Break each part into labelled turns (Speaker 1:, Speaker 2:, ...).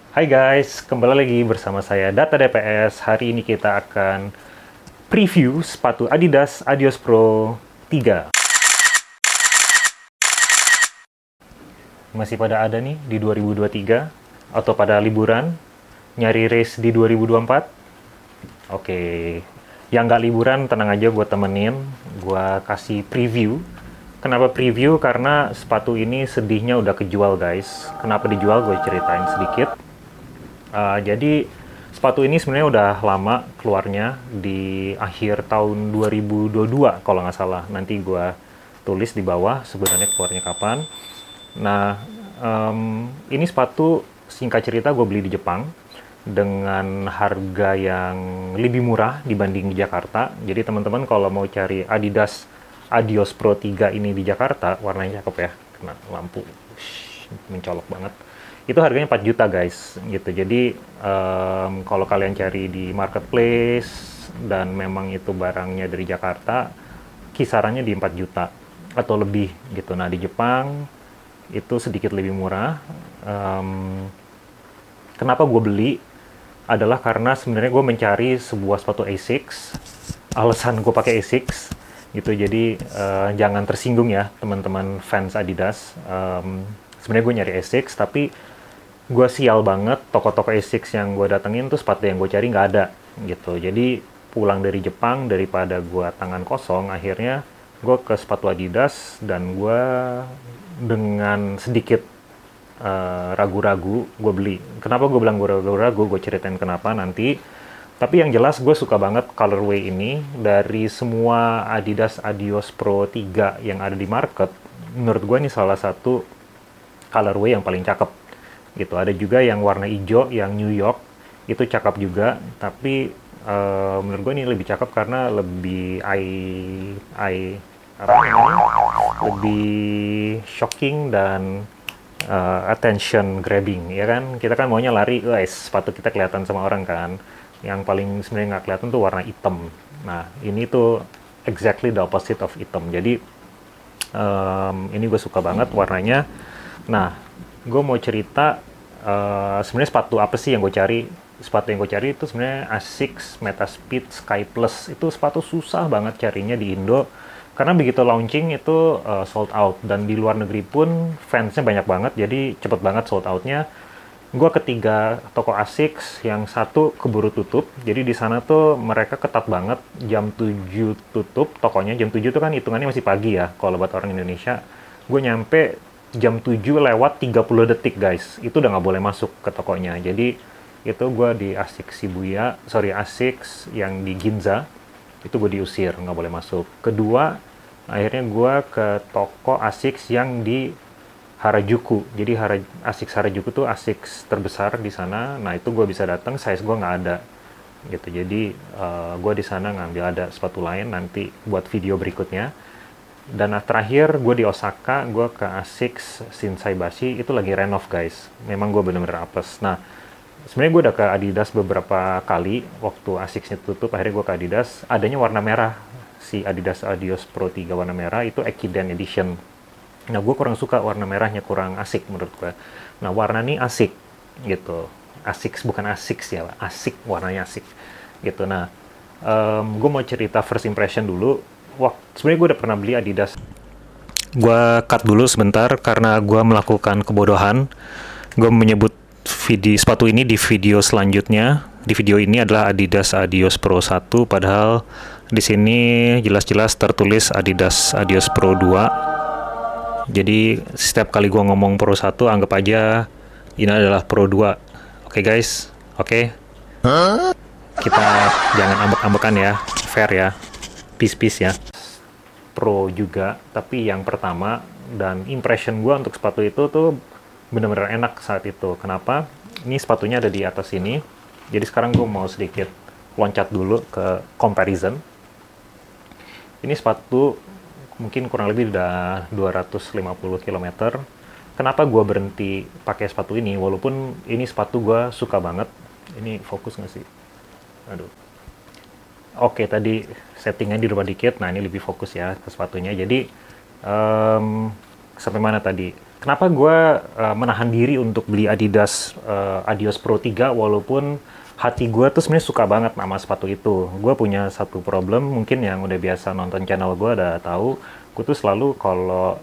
Speaker 1: Hai guys, kembali lagi bersama saya Data DPS. Hari ini kita akan preview sepatu Adidas Adios Pro 3. Masih pada ada nih di 2023 atau pada liburan, nyari race di 2024. Oke, yang nggak liburan tenang aja, gue temenin, gue kasih preview. Kenapa preview? Karena sepatu ini sedihnya udah kejual guys. Kenapa dijual? Gue ceritain sedikit. Jadi sepatu ini sebenarnya udah lama keluarnya di akhir tahun 2022 kalau nggak salah. Nanti gue tulis di bawah sebenarnya keluarnya kapan. Nah, ini sepatu singkat cerita gue beli di Jepang dengan harga yang lebih murah dibanding di Jakarta. Jadi teman-teman kalau mau cari Adidas Adios Pro 3 ini di Jakarta, warnanya cakep ya, kena lampu, mencolok banget. Itu harganya 4 juta guys, gitu. Jadi kalau kalian cari di marketplace dan memang itu barangnya dari Jakarta, kisarannya di 4 juta atau lebih gitu. Nah di Jepang itu sedikit lebih murah. Kenapa gue beli? Adalah karena sebenarnya gue mencari sebuah sepatu ASICS. Alasan gue pakai ASICS gitu, jadi jangan tersinggung ya teman-teman fans Adidas. Sebenarnya gue nyari ASICS, tapi gue sial banget, toko-toko ASICS yang gue datengin tuh sepatu yang gue cari nggak ada gitu. Jadi pulang dari Jepang, daripada gue tangan kosong, akhirnya gue ke sepatu Adidas dan gue dengan sedikit ragu-ragu gue beli. Kenapa gue bilang gue ragu-ragu? Gue ceritain kenapa nanti. Tapi yang jelas gue suka banget colorway ini. Dari semua Adidas Adios Pro 3 yang ada di market, menurut gue ini salah satu colorway yang paling cakep gitu. Ada juga yang warna hijau, yang New York, itu cakep juga. Tapi menurut gue ini lebih cakep karena lebih apa namanya, lebih shocking dan attention grabbing, ya kan? Kita kan maunya lari, guys, sepatu kita kelihatan sama orang kan. Yang paling sebenarnya nggak kelihatan tuh warna hitam. Nah, ini tuh exactly the opposite of hitam. Jadi ini gue suka banget warnanya. Nah, gue mau cerita sebenarnya sepatu apa sih yang gue cari. Sepatu yang gue cari itu sebenarnya Asics Metaspeed Sky Plus. Itu sepatu susah banget carinya di Indo, karena begitu launching itu sold out, dan di luar negeri pun fansnya banyak banget, jadi cepet banget sold outnya. Gue ketiga toko Asics, yang satu keburu tutup, jadi di sana tuh mereka ketat banget, jam 7 tutup tokonya. Jam 7 tuh kan hitungannya masih pagi ya kalau buat orang Indonesia. Gue nyampe jam 7 lewat 30 detik guys, itu udah nggak boleh masuk ke tokonya. Jadi itu gue di Asics Shibuya, sorry, Asics yang di Ginza, itu gue diusir, nggak boleh masuk. Kedua, akhirnya gue ke toko Asics yang di Harajuku. Jadi Asics Harajuku tuh Asics terbesar di sana. Nah itu gue bisa datang, size gue nggak ada gitu. Jadi gue di sana ngambil ada sepatu lain nanti buat video berikutnya. Dan terakhir gue di Osaka, gue ke Asics Shinsaibashi, itu lagi renov guys. Memang gue bener-bener apes. Nah sebenarnya gue udah ke Adidas beberapa kali waktu Asics-nya tutup. Akhirnya gue ke Adidas, adanya warna merah, si Adidas Adios Pro 3 warna merah, itu Ekiden Edition. Nah gue kurang suka warna merahnya, kurang asik menurut gue. Nah warna ini asik gitu, Asics bukan Asics ya, asik, warnanya asik gitu. Nah gue mau cerita first impression dulu. Wah, sebenarnya gue udah pernah beli Adidas. Gue cut dulu sebentar karena gue melakukan kebodohan. Gue menyebut sepatu ini di video selanjutnya. Di video ini adalah Adidas Adios Pro 1, padahal di sini jelas-jelas tertulis Adidas Adios Pro 2. Jadi setiap kali gue ngomong Pro 1, anggap aja ini adalah Pro 2. Oke guys, oke? Kita jangan ambek-ambekan ya, fair ya, peace-peace ya. Pro juga, tapi yang pertama, dan impression gue untuk sepatu itu tuh bener-bener enak saat itu. Kenapa? Ini sepatunya ada di atas sini. Jadi sekarang gue mau sedikit loncat dulu ke comparison. Ini sepatu mungkin kurang lebih udah 250 km. Kenapa gue berhenti pakai sepatu ini? Walaupun ini sepatu gue suka banget. Ini fokus nggak sih? Aduh. Oke, tadi settingnya dirubah dikit. Nah, ini lebih fokus ya ke sepatunya. Jadi, sampai mana tadi? kenapa gue menahan diri untuk beli Adidas Adios Pro 3 walaupun hati gue tuh sebenarnya suka banget sama sepatu itu. Gue punya satu problem, mungkin yang udah biasa nonton channel gue udah tahu, gue tuh selalu kalau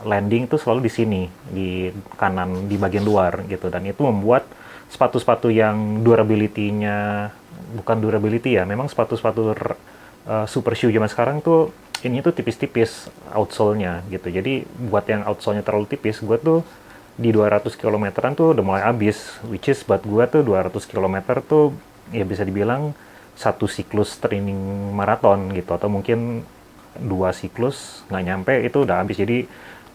Speaker 1: landing tuh selalu di sini, di kanan, di bagian luar gitu. Dan itu membuat sepatu-sepatu yang durability-nya, bukan durability ya, memang sepatu-sepatu super shoe zaman sekarang tuh ini tuh tipis-tipis outsole-nya gitu. Jadi buat yang outsole-nya terlalu tipis, gue tuh di 200 kilometeran tuh udah mulai habis. Which is buat gue tuh 200 kilometer tuh ya bisa dibilang satu siklus training maraton gitu. Atau mungkin 2 siklus nggak nyampe itu udah habis. Jadi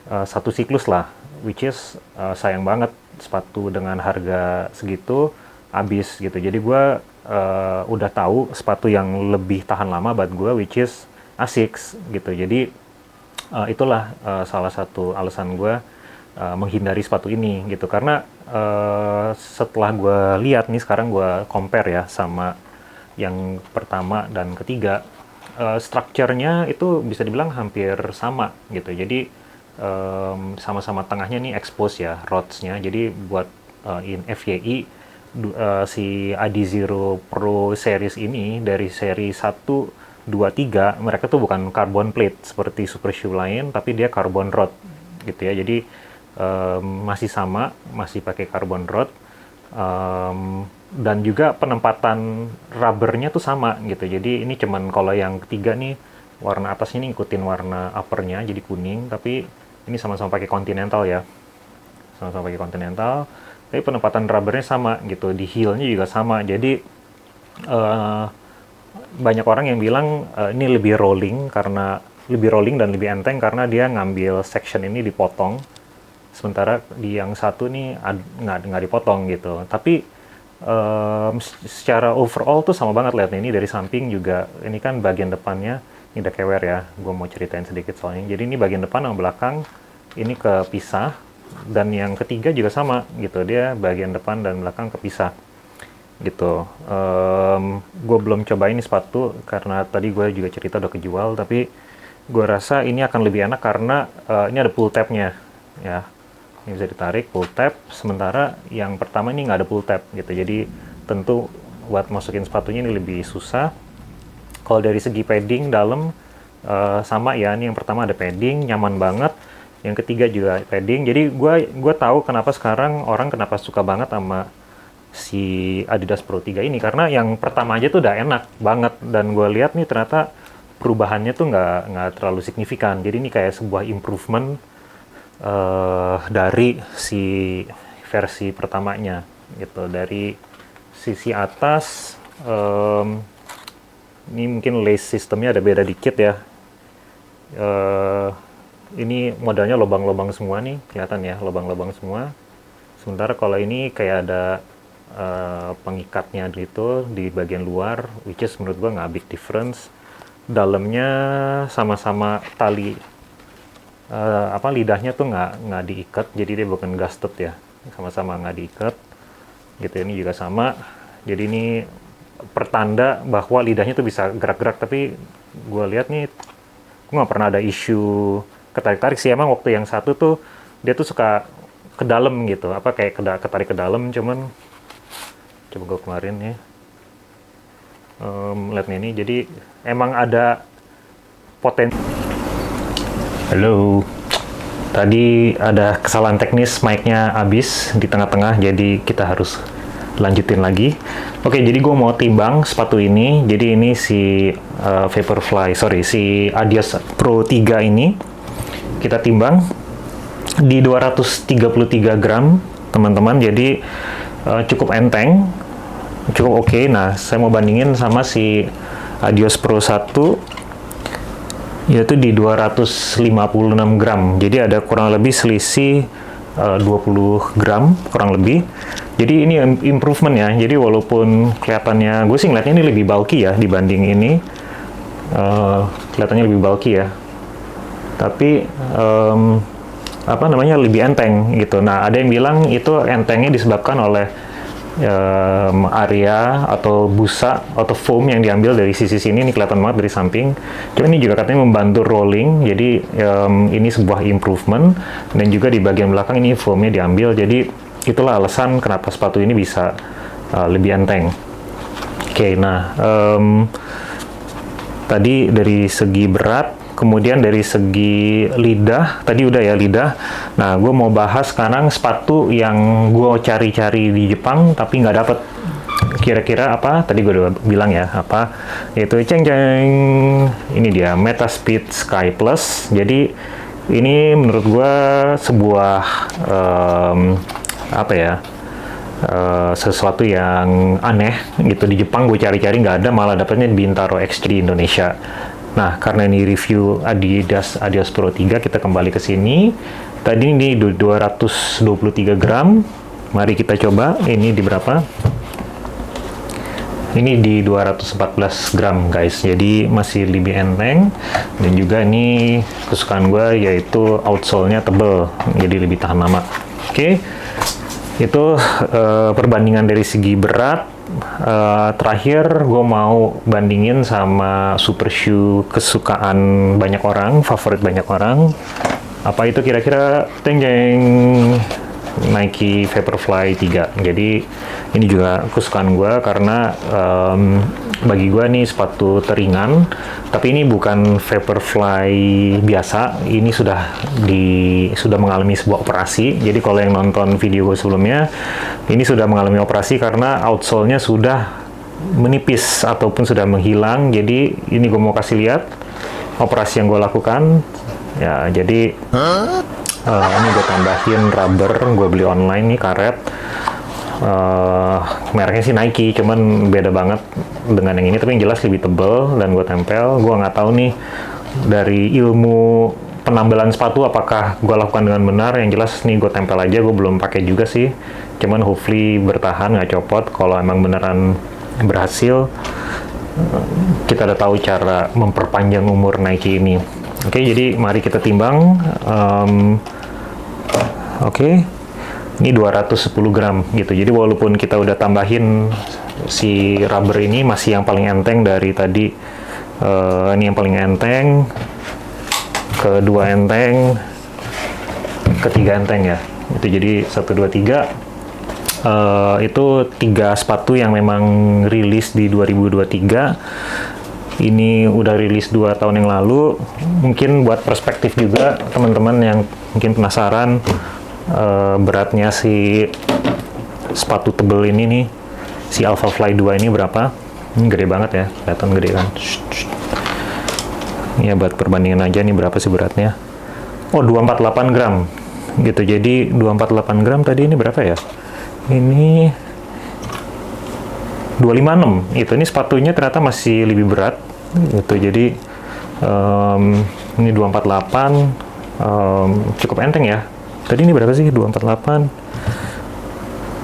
Speaker 1: satu siklus lah. Which is sayang banget sepatu dengan harga segitu habis gitu. Jadi gue udah tahu sepatu yang lebih tahan lama buat gue, which is Asics gitu. Jadi itulah salah satu alasan gue menghindari sepatu ini gitu. Karena setelah gue lihat nih, sekarang gue compare ya sama yang pertama dan ketiga, structure-nya itu bisa dibilang hampir sama gitu. Jadi sama-sama tengahnya nih expose ya, rods-nya. Jadi buat in FYI, si Adizero Pro Series ini dari seri 1, 2, 3, mereka tuh bukan carbon plate seperti super shoe lain, tapi dia carbon rod gitu ya. Jadi masih sama, masih pakai carbon rod, dan juga penempatan rubbernya tuh sama gitu. Jadi ini cuman kalau yang ketiga nih, warna atasnya ini ngikutin warna uppernya jadi kuning, tapi ini sama-sama pakai Continental ya, sama-sama pakai Continental, tapi penempatan rubbernya sama gitu, di heel-nya juga sama. Jadi banyak orang yang bilang ini lebih rolling dan lebih enteng karena dia ngambil section ini dipotong, sementara di yang satu nih nggak dipotong gitu. Tapi secara overall tuh sama banget, lihat ini dari samping juga. Ini kan bagian depannya ini udah kewer ya, gue mau ceritain sedikit soalnya. Jadi ini bagian depan sama belakang ini kepisah, dan yang ketiga juga sama gitu, dia bagian depan dan belakang kepisah gitu. Gue belum cobain ini sepatu karena tadi gue juga cerita udah kejual, tapi gue rasa ini akan lebih enak karena ini ada pull tabnya ya, ini bisa ditarik pull tab, sementara yang pertama ini nggak ada pull tab gitu. Jadi tentu buat masukin sepatunya ini lebih susah. Kalau dari segi padding dalam sama ya, ini yang pertama ada padding, nyaman banget. Yang ketiga juga padding. Jadi gue tahu kenapa sekarang orang kenapa suka banget sama si Adidas Pro 3 ini, karena yang pertama aja tuh udah enak banget, dan gue lihat nih ternyata perubahannya tuh nggak terlalu signifikan. Jadi ini kayak sebuah improvement dari si versi pertamanya gitu. Dari sisi atas ini mungkin lace sistemnya ada beda dikit ya. Ini modelnya lubang-lubang semua nih, kelihatan ya, lubang-lubang semua. Sementara kalau ini kayak ada pengikatnya gitu di bagian luar, which is menurut gua nggak big difference. Dalamnya sama-sama tali lidahnya tuh nggak diikat, jadi dia bukan gasket ya, sama-sama nggak diikat gitu. Ini juga sama, jadi ini pertanda bahwa lidahnya tuh bisa gerak-gerak. Tapi gue lihat nih, gue nggak pernah ada isu ketarik-tarik sih. Emang waktu yang satu tuh dia tuh suka ke dalam gitu, kayak ketarik ke dalam. Cuman coba gue kemarin ya, lihat nih, jadi emang ada potensi. Halo, tadi ada kesalahan teknis, mic-nya habis di tengah-tengah, jadi kita harus lanjutin lagi. Oke, jadi gue mau timbang sepatu ini. Jadi ini si si Adios Pro 3 ini kita timbang di 233 gram teman-teman. Jadi cukup enteng, cukup oke. Nah, saya mau bandingin sama si Adios Pro 1, yaitu di 256 gram. Jadi ada kurang lebih selisih 20 gram kurang lebih. Jadi ini improvement ya. Jadi walaupun kelihatannya, gue sih ngeliatnya ini lebih bulky ya dibanding ini. Kelihatannya lebih bulky ya. Tapi lebih enteng gitu. Nah, ada yang bilang itu entengnya disebabkan oleh area atau busa atau foam yang diambil dari sisi sini, ini kelihatan banget dari samping. Cuma ini juga katanya membantu rolling, jadi ini sebuah improvement. Dan juga di bagian belakang ini foamnya diambil, jadi itulah alasan kenapa sepatu ini bisa lebih enteng. Oke, nah tadi dari segi berat, kemudian dari segi lidah, tadi udah ya lidah. Nah, gue mau bahas sekarang sepatu yang gue cari-cari di Jepang tapi nggak dapet. Kira-kira apa? Tadi gue udah bilang ya, apa? Yaitu ceng-ceng. Ini dia, Metaspeed Sky Plus. Jadi, ini menurut gue sebuah, apa ya, sesuatu yang aneh gitu. Di Jepang gue cari-cari nggak ada, malah dapetnya di Bintaro X di Indonesia. Nah, karena ini review Adidas Pro 3, kita kembali ke sini. Tadi ini 223 gram. Mari kita coba, ini di berapa? Ini di 214 gram, guys. Jadi masih lebih enteng. Dan juga ini kesukaan gue, yaitu outsole-nya tebel. Jadi lebih tahan lama. Oke. Itu perbandingan dari segi berat. Terakhir gue mau bandingin sama super shoe kesukaan banyak orang, favorit banyak orang. Apa itu kira-kira? Teng jeng, Nike Vaporfly 3. Jadi ini juga kesukaan gue karena bagi gue nih sepatu teringan, tapi ini bukan Vaporfly biasa. Ini sudah mengalami sebuah operasi. Jadi kalau yang nonton video gue sebelumnya, ini sudah mengalami operasi karena outsole-nya sudah menipis ataupun sudah menghilang. Jadi ini gue mau kasih lihat operasi yang gue lakukan. Ya, jadi ini gue tambahin rubber, gue beli online nih, karet. Mereknya sih Nike, cuman beda banget dengan yang ini, tapi yang jelas lebih tebel. Dan gue tempel. Gue nggak tahu nih dari ilmu penambelan sepatu apakah gue lakukan dengan benar. Yang jelas nih gue tempel aja, gue belum pakai juga sih, cuman hopefully bertahan, nggak copot. Kalau emang beneran berhasil, kita udah tahu cara memperpanjang umur Nike ini. Oke, jadi mari kita timbang. Oke, ini 210 gram gitu. Jadi walaupun kita udah tambahin si rubber ini, masih yang paling enteng dari tadi. Ini yang paling enteng, kedua enteng, ketiga enteng ya. Itu jadi 1, 2, 3. Itu 3 sepatu yang memang rilis di 2023. Ini udah rilis 2 tahun yang lalu. Mungkin buat perspektif juga teman-teman yang mungkin penasaran beratnya si sepatu tebel ini nih, si Alphafly 2 ini berapa. Ini gede banget ya, kelihatan gede kan. Ya, buat perbandingan aja nih berapa sih beratnya. Oh, 248 gram gitu. Jadi 248 gram tadi, ini berapa ya? Ini 256. Ini sepatunya ternyata masih lebih berat gitu. Jadi ini 248, cukup enteng ya. Tadi ini berapa sih? 248,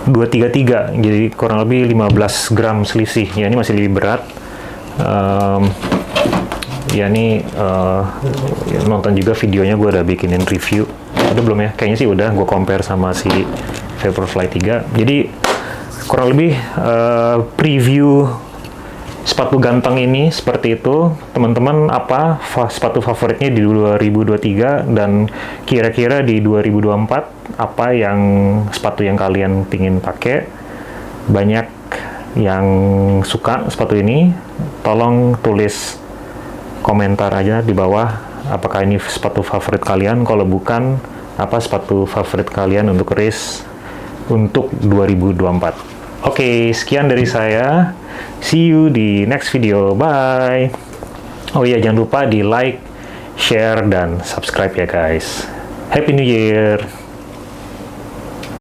Speaker 1: 233. Jadi kurang lebih 15 gram selisih. Ya, ini masih lebih berat. Ya, ini nonton juga videonya, gue udah bikinin review. Udah belum ya? Kayaknya sih udah. Gue compare sama si Vaporfly 3. Jadi kurang lebih preview sepatu ganteng ini seperti itu. Teman-teman, apa sepatu favoritnya di 2023, dan kira-kira di 2024 apa yang sepatu yang kalian pingin pakai? Banyak yang suka sepatu ini, tolong tulis komentar aja di bawah apakah ini sepatu favorit kalian. Kalau bukan, apa sepatu favorit kalian untuk race untuk 2024. Oke, sekian dari saya. See you di next video. Bye. Oh iya, jangan lupa di like, share, dan subscribe ya guys. Happy New Year.